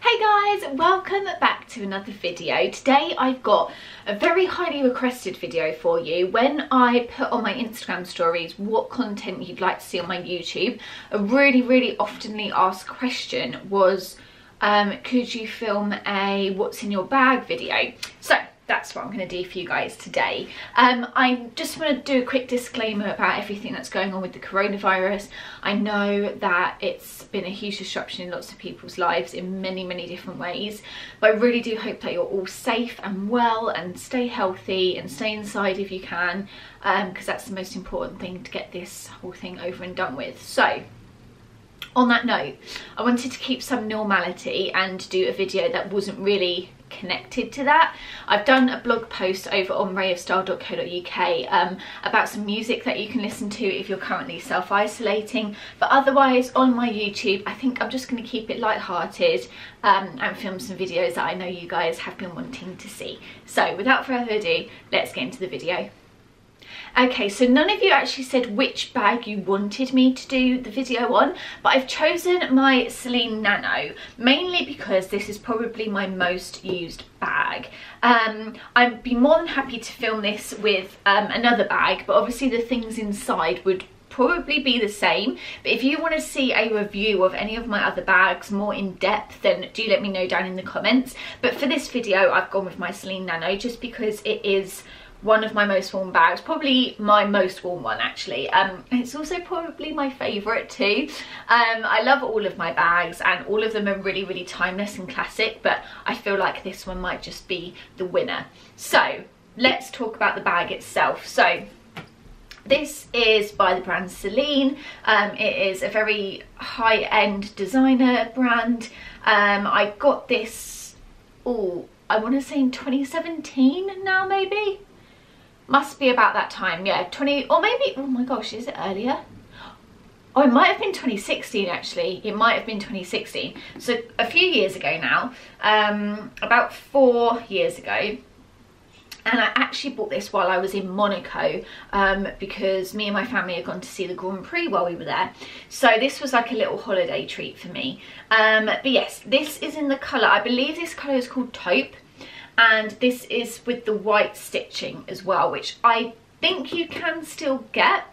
Hey guys, welcome back to another video. Today I've got a very highly requested video for you. When I put on my Instagram stories what content you'd like to see on my YouTube, a really oftenly asked question was could you film a what's in your bag video? So that's what I'm going to do for you guys today. I just want to do a quick disclaimer about everything that's going on with the coronavirus. I know that it's been a huge disruption in lots of people's lives in many different ways, but I really do hope that you're all safe and well and stay healthy and stay inside if you can, because that's the most important thing to get this whole thing over and done with. So on that note, I wanted to keep some normality and do a video that wasn't really connected to that. I've done a blog post over on rayofstyle.co.uk about some music that you can listen to if you're currently self-isolating, but otherwise on my YouTube I think I'm just going to keep it light-hearted and film some videos that I know you guys have been wanting to see. So without further ado, let's get into the video. Okay, so none of you actually said which bag you wanted me to do the video on, but I've chosen my Celine NANO, mainly because this is probably my most used bag. I'd be more than happy to film this with another bag, but obviously the things inside would probably be the same. But if you want to see a review of any of my other bags more in depth, then do let me know down in the comments. But for this video I've gone with my Celine NANO just because it is one of my most worn bags, probably my most worn one actually. It's also probably my favourite too. I love all of my bags and all of them are really timeless and classic, but I feel like this one might just be the winner. So let's talk about the bag itself. So this is by the brand Celine. It is a very high-end designer brand. I got this, I want to say in 2017 now, maybe? Must be about that time, yeah, 20, or maybe, oh my gosh, is it earlier? Oh, it might have been 2016 actually. It might have been 2016. So a few years ago now, about 4 years ago. And I actually bought this while I was in Monaco because me and my family had gone to see the Grand Prix while we were there. So this was like a little holiday treat for me. But yes, this is in the colour, I believe this colour is called taupe. And this is with the white stitching as well, which I think you can still get.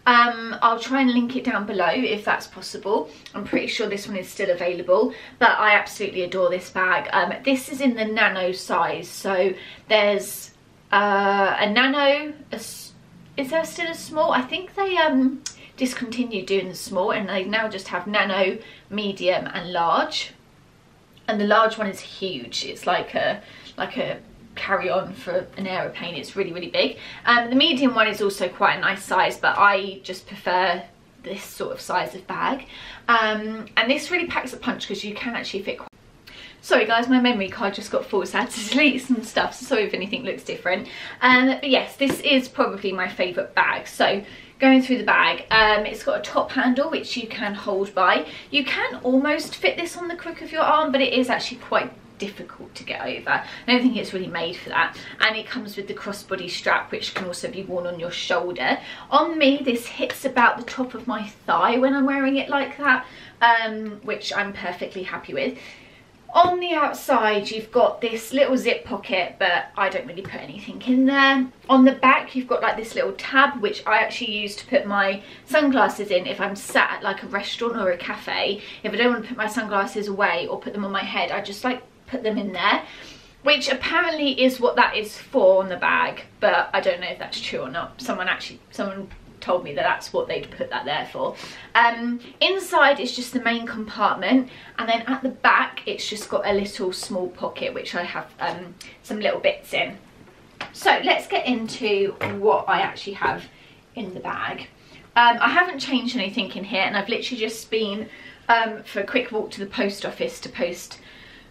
I'll try and link it down below if that's possible. I'm pretty sure this one is still available, but I absolutely adore this bag. This is in the nano size, so there's a nano, is there still a small? I think they discontinued doing the small and they now just have nano, medium and large. And the large one is huge. It's like a carry-on for an aeroplane. It's really big. The medium one is also quite a nice size, but I just prefer this sort of size of bag. And this really packs a punch because you can actually fit quite... Sorry guys, my memory card just got full, so I had to delete some stuff, so sorry if anything looks different. But yes, this is probably my favourite bag. So going through the bag, it's got a top handle which you can hold by. You can almost fit this on the crook of your arm, but it is actually quite difficult to get over. I don't think it's really made for that. And it comes with the crossbody strap, which can also be worn on your shoulder. On me, this hits about the top of my thigh when I'm wearing it like that, which I'm perfectly happy with. On the outside you've got this little zip pocket, but I don't really put anything in there. On the back you've got like this little tab, which I actually use to put my sunglasses in if I'm sat at like a restaurant or a cafe. If I don't want to put my sunglasses away or put them on my head, I just like put them in there, which apparently is what that is for on the bag, but I don't know if that's true or not. Someone told me that that's what they'd put that there for. Inside is just the main compartment, and then at the back it's just got a little small pocket which I have some little bits in. So let's get into what I actually have in the bag. I haven't changed anything in here, and I've literally just been for a quick walk to the post office to post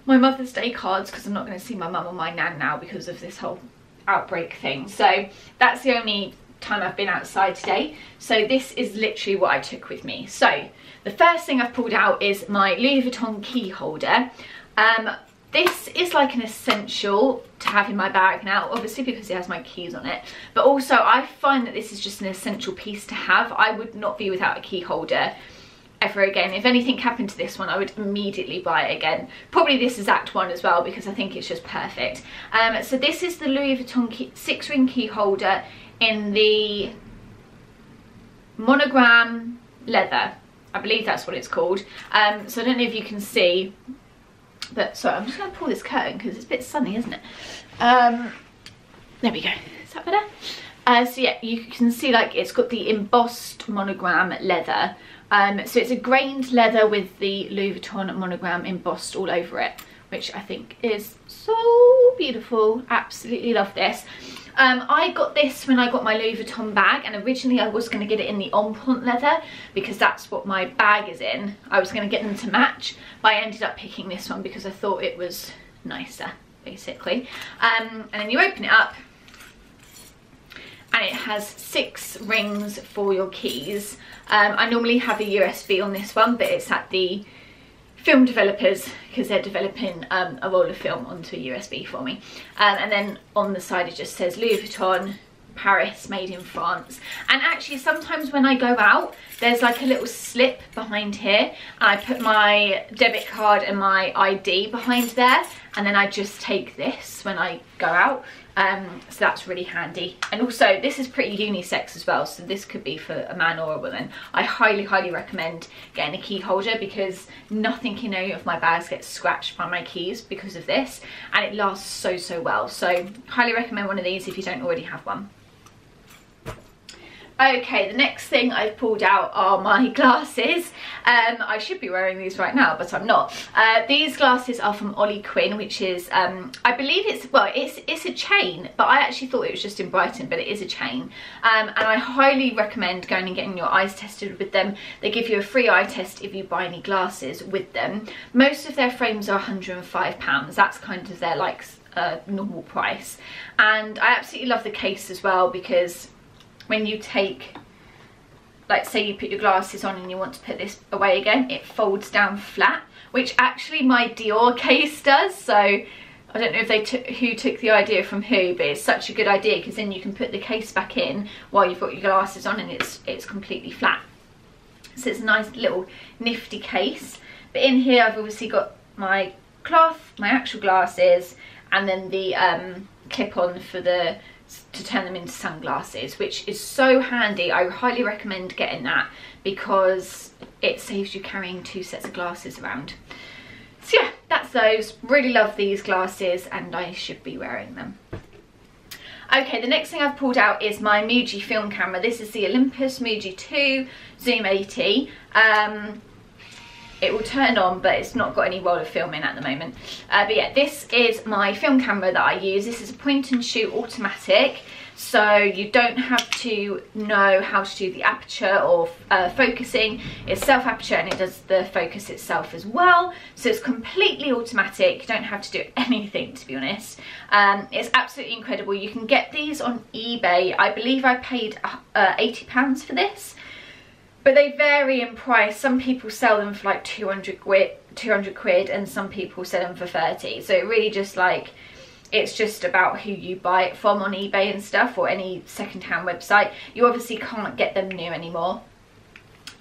my Mother's Day cards, because I'm not going to see my mum or my nan now because of this whole outbreak thing. So that's the only time I've been outside today. So this is literally what I took with me. So the first thing I've pulled out is my Louis Vuitton key holder. This is like an essential to have in my bag now, obviously because it has my keys on it, but also I find that this is just an essential piece to have. I would not be without a key holder. ever again. If anything happened to this one, I would immediately buy it again. Probably this exact one as well, because I think it's just perfect. So this is the Louis Vuitton 6-ring key holder in the monogram leather. I believe that's what it's called. So I don't know if you can see, but sorry, I'm just going to pull this curtain because it's a bit sunny, isn't it? There we go. Is that better? So yeah, you can see like it's got the embossed monogram leather. So it's a grained leather with the Louis Vuitton monogram embossed all over it, which I think is so beautiful. Absolutely love this. I got this when I got my Louis Vuitton bag, and originally I was going to get it in the Empreinte leather because that's what my bag is in. I was going to get them to match, but I ended up picking this one because I thought it was nicer, basically. And then you open it up, and it has 6 rings for your keys. I normally have a USB on this one, but it's at the film developers because they're developing a roll of film onto a USB for me. And then on the side it just says Louis Vuitton, Paris, made in France. And actually sometimes when I go out, there's like a little slip behind here, and I put my debit card and my ID behind there, and then I just take this when I go out. So that's really handy. And also this is pretty unisex as well, so this could be for a man or a woman. I highly recommend getting a key holder because nothing in any of my bags gets scratched by my keys because of this, and it lasts so well. So highly recommend one of these if you don't already have one. Okay, the next thing I've pulled out are my glasses. I should be wearing these right now, but I'm not. These glasses are from Ollie Quinn, which is, I believe it's a chain, but I actually thought it was just in Brighton, but it is a chain. And I highly recommend going and getting your eyes tested with them. They give you a free eye test if you buy any glasses with them. Most of their frames are £105. That's kind of their like normal price. And I absolutely love the case as well, because when you take, like say you put your glasses on and you want to put this away again, it folds down flat, which actually my Dior case does. So I don't know if who took the idea from who, but it's such a good idea because then you can put the case back in while you've got your glasses on and it's completely flat. So it's a nice little nifty case. But in here I've obviously got my cloth, my actual glasses, and then the clip-on for to turn them into sunglasses, which is so handy. I highly recommend getting that because it saves you carrying 2 sets of glasses around. So yeah, that's those. Really love these glasses and I should be wearing them. Okay, the next thing I've pulled out is my Muji film camera. This is the Olympus Muji 2 Zoom 80. It will turn on, but it's not got any roll of film in at the moment. But yeah, this is my film camera that I use. This is a point and shoot automatic, so you don't have to know how to do the aperture or focusing. It's self aperture and it does the focus itself as well. So it's completely automatic. You don't have to do anything, to be honest. It's absolutely incredible. You can get these on eBay. I believe I paid £80 for this. But they vary in price. Some people sell them for like 200 quid and some people sell them for 30. So it really just like, it's just about who you buy it from on eBay and stuff, or any second-hand website. You obviously can't get them new anymore.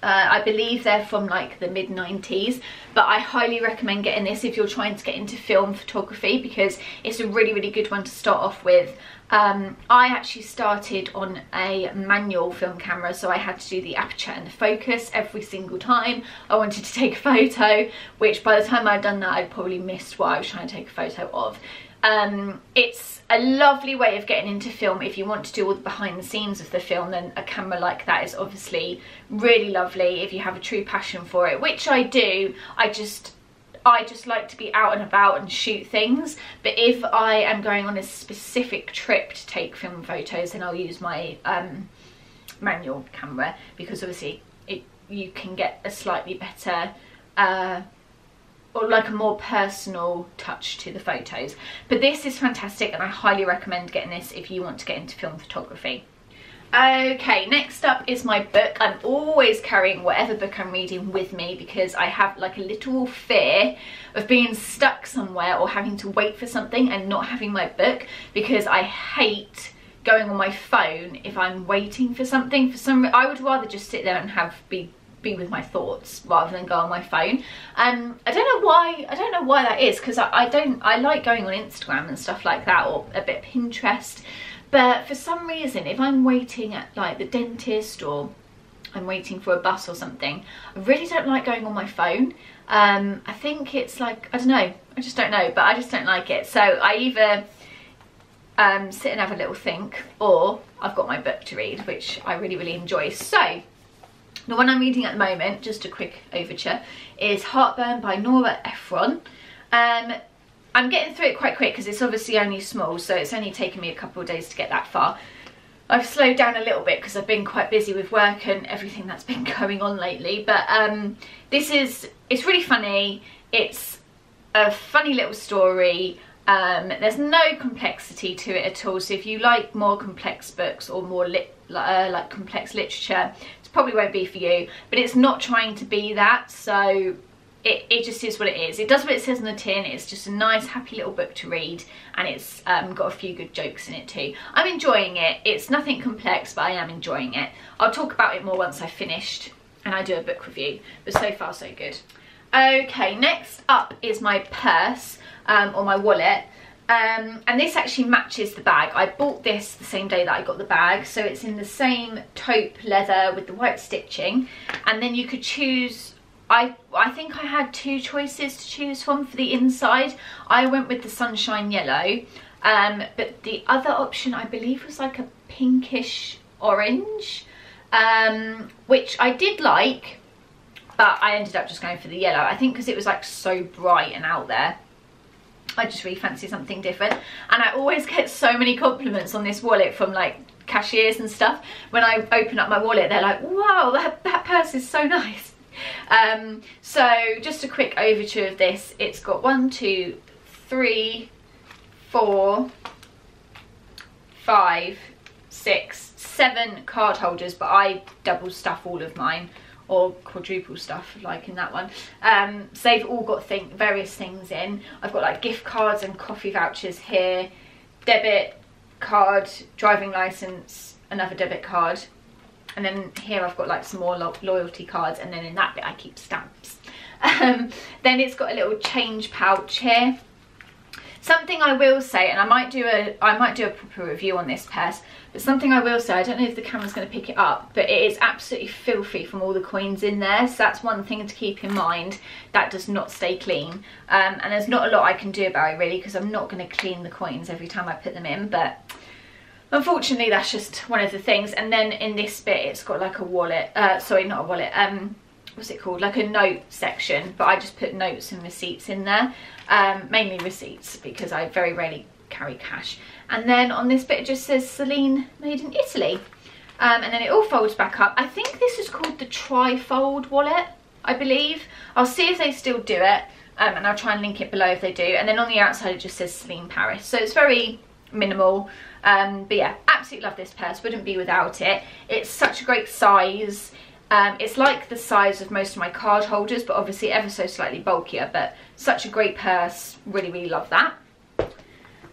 I believe they're from like the mid-90s, but I highly recommend getting this if you're trying to get into film photography because it's a really good one to start off with. I actually started on a manual film camera, so I had to do the aperture and the focus every single time I wanted to take a photo, which by the time I'd done that I'd probably missed what I was trying to take a photo of. It's a lovely way of getting into film. If you want to do all the behind the scenes of the film, then a camera like that is obviously really lovely if you have a true passion for it, which I do. I just like to be out and about and shoot things, but if I am going on a specific trip to take film photos, then I'll use my manual camera because obviously you can get a slightly better or like a more personal touch to the photos. But this is fantastic and I highly recommend getting this if you want to get into film photography. Okay, next up is my book. I'm always carrying whatever book I'm reading with me because I have like a little fear of being stuck somewhere or having to wait for something and not having my book, because I hate going on my phone if I'm waiting for something. I would rather just sit there and be be with my thoughts rather than go on my phone. I don't know why that is, because I like going on Instagram and stuff like that, or a bit of Pinterest, but for some reason if I'm waiting at like the dentist or I'm waiting for a bus or something, I really don't like going on my phone. I think it's like, I don't know, I just don't know, but I just don't like it. So I either sit and have a little think, or I've got my book to read, which I really enjoy. So the one I'm reading at the moment, just a quick overture, is Heartburn by Nora Ephron. I'm getting through it quite quick because it's obviously only small, so it's only taken me a couple of days to get that far. I've slowed down a little bit because I've been quite busy with work and everything that's been going on lately, but it's really funny. It's a funny little story. There's no complexity to it at all, so if you like more complex books or more like complex literature, this probably won't be for you, but it's not trying to be that, so it just is what it is. It does what it says on the tin. It's just a nice happy little book to read, and it's got a few good jokes in it too. I'm enjoying it. It's nothing complex, but I am enjoying it. I'll talk about it more once I've finished and I do a book review, but so far so good. Okay, next up is my purse, or my wallet. And this actually matches the bag. I bought this the same day that I got the bag, so it's in the same taupe leather with the white stitching, and then you could choose. I think I had two choices to choose from for the inside. I went with the sunshine yellow, but the other option I believe was like a pinkish orange, which I did like, but I ended up just going for the yellow. I think because it was like so bright and out there, I just really fancy something different. And I always get so many compliments on this wallet from like cashiers and stuff. When I open up my wallet, they're like, wow, that purse is so nice. So just a quick overview of this. It's got 1, 2, 3, 4, 5, 6, 7 card holders, but I double stuff all of mine, or quadruple stuff like in that one. So they've all got various things in. I've got like gift cards and coffee vouchers here, debit card, driving license, another debit card, and then here I've got like some more loyalty cards, and then in that bit I keep stamps. Then it's got a little change pouch here. Something I will say, and I might do a proper review on this purse, but something I will say, I don't know if the camera's going to pick it up, but it is absolutely filthy from all the coins in there, so that's one thing to keep in mind. That does not stay clean, and there's not a lot I can do about it really, because I'm not going to clean the coins every time I put them in, but unfortunately that's just one of the things. And then in this bit it's got like a wallet, sorry, not a wallet, what's it called, like a note section, but I just put notes and receipts in there, mainly receipts because I very rarely carry cash. And then on this bit it just says Celine, made in Italy, and then it all folds back up. I think this is called the tri-fold wallet, I believe. I'll see if they still do it, and I'll try and link it below if they do. And then on the outside it just says Celine Paris, so it's very minimal, but yeah, absolutely love this purse, wouldn't be without it. It's such a great size. It's like the size of most of my card holders, but obviously ever so slightly bulkier, but such a great purse, really love that.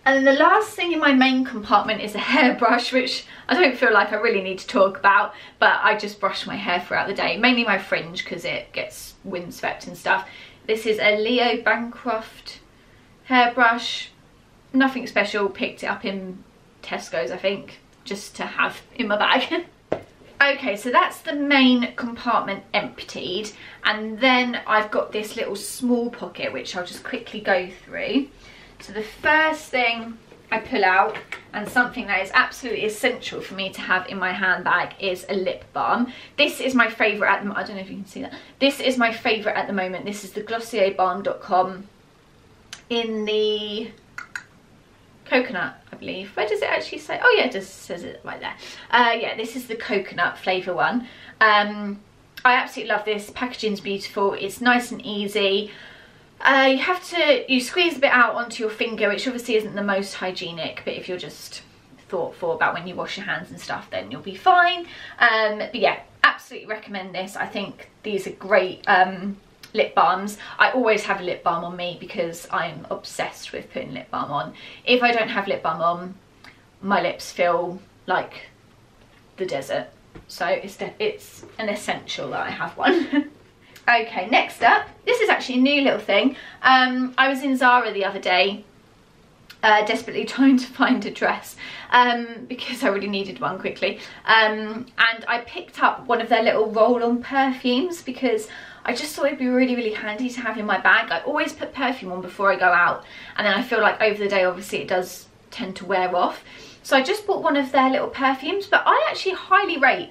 And then the last thing in my main compartment is a hairbrush, which I don't feel like I really need to talk about, but I just brush my hair throughout the day, mainly my fringe because it gets windswept and stuff. This is a Leo Bancroft hairbrush, nothing special, picked it up in Tesco's I think, just to have in my bag. Okay, so that's the main compartment emptied, and then I've got this little small pocket which I'll just quickly go through. So the first thing I pull out, and something that is absolutely essential for me to have in my handbag, is a lip balm. This is my favourite at the moment. I don't know if you can see that. This is my favourite at the moment. This is the glossierbalm.com in the coconut, I believe. Where does it actually say? Oh yeah, it just says it right there. Yeah, this is the coconut flavour one. I absolutely love this. Packaging's beautiful. It's nice and easy. You squeeze a bit out onto your finger, which obviously isn't the most hygienic, but if you're just thoughtful about when you wash your hands and stuff, then you'll be fine. But yeah, absolutely recommend this. I think these are great lip balms. I always have a lip balm on me because I'm obsessed with putting lip balm on. If I don't have lip balm on, my lips feel like the desert. So it's an essential that I have one. Okay, next up, this is actually a new little thing. I was in Zara the other day, desperately trying to find a dress because I really needed one quickly, and I picked up one of their little roll-on perfumes because I just thought it'd be really handy to have in my bag. I always put perfume on before I go out, and then I feel like over the day obviously it does tend to wear off. So I just bought one of their little perfumes, but I actually highly rate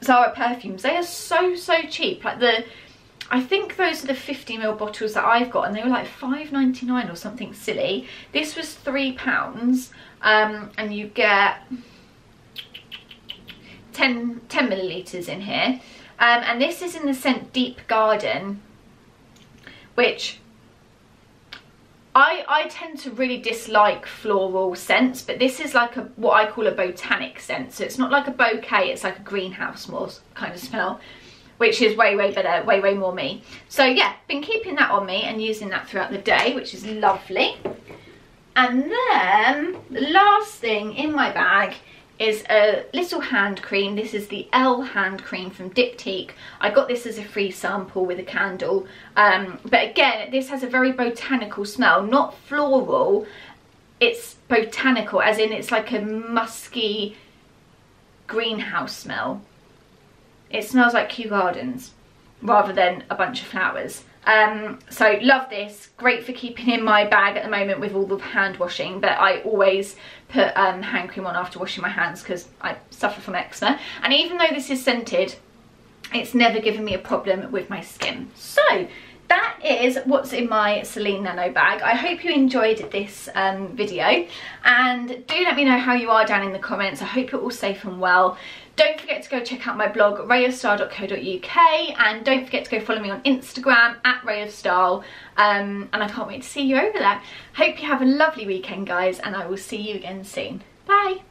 Zara perfumes. They are so cheap. Like I think those are the 50ml bottles that I've got, and they were like £5.99 or something silly. This was £3, and you get 10 millilitres in here. And this is in the scent Deep Garden, which I tend to really dislike floral scents, but this is like what I call a botanic scent. So it's not like a bouquet, it's like a greenhouse more kind of smell, which is way better, way more me. So yeah, been keeping that on me and using that throughout the day, which is lovely. And then the last thing in my bag is a little hand cream. This is the L hand cream from Diptyque. I got this as a free sample with a candle. But again, this has a very botanical smell, not floral. It's botanical, as in it's like a musky greenhouse smell. It smells like Kew Gardens rather than a bunch of flowers. So love this, great for keeping in my bag at the moment with all the hand washing, but I always put hand cream on after washing my hands because I suffer from eczema. And even though this is scented, it's never given me a problem with my skin. So that is what's in my Celine Nano bag. I hope you enjoyed this video, and do let me know how you are down in the comments. I hope you're all safe and well. Don't forget to go check out my blog rayofstyle.co.uk, and don't forget to go follow me on Instagram at rayofstyle, and I can't wait to see you over there. Hope you have a lovely weekend, guys, and I will see you again soon. Bye.